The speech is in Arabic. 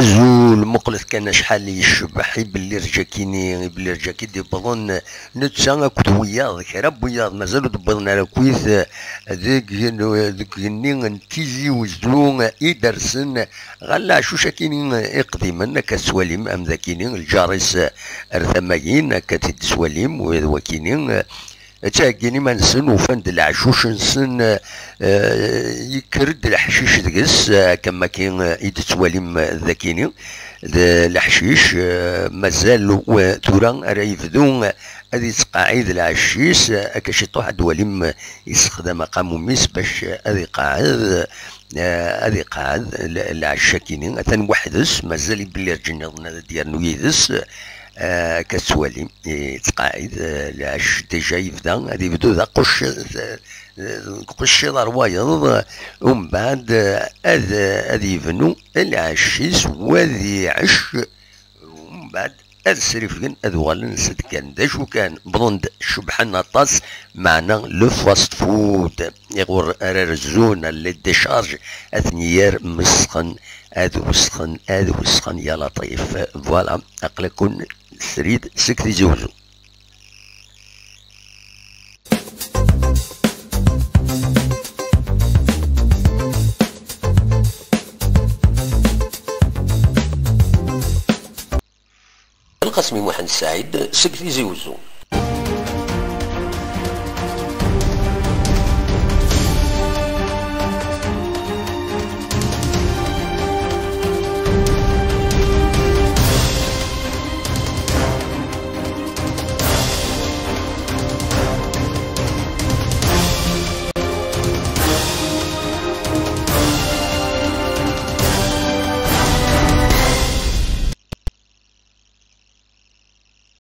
أزول مقلت كان شحال يشبح بلي رجاكيني بلي رجاكي دي بظن نتسا كنت وياض كراب وياض مازالو دبضنا على كويس ذاك ني نتيزي وزلون يدرسن غلا شو شاكيني اقديما كسواليم ام ذاكيني الجارس ارثماين كتد سواليم وكيني تاكيني ما نسن وفند العشوش نسن يكرد الحشيش دقس كما كاين يتسواليم ذاكيني الحشيش مازال تورا راه يفدون هذه تقاعد العشيش كشي طوح دواليم يستخدم قاموميس باش هذه قاعد العشاكيني ثاني وحدس مازال بلي رجلنا ديالنا ويدس كسوالي تقاعد العش ديجا يبدا غادي يبدو ذا قش روايض ومن بعد هذا يبنو العشيس وذي يعش ومن بعد هذا السريفين هذا غالا نسد كان دا شو كان بظند شبحنا طاس معنا لو فاست فود يغور رزونا اللي ديشارج اثنيار مسخن هذا وسخن يا لطيف فوالا اقلكن سريد سكتي زوزو. القسمي محمد سعيد سكتي زوزو.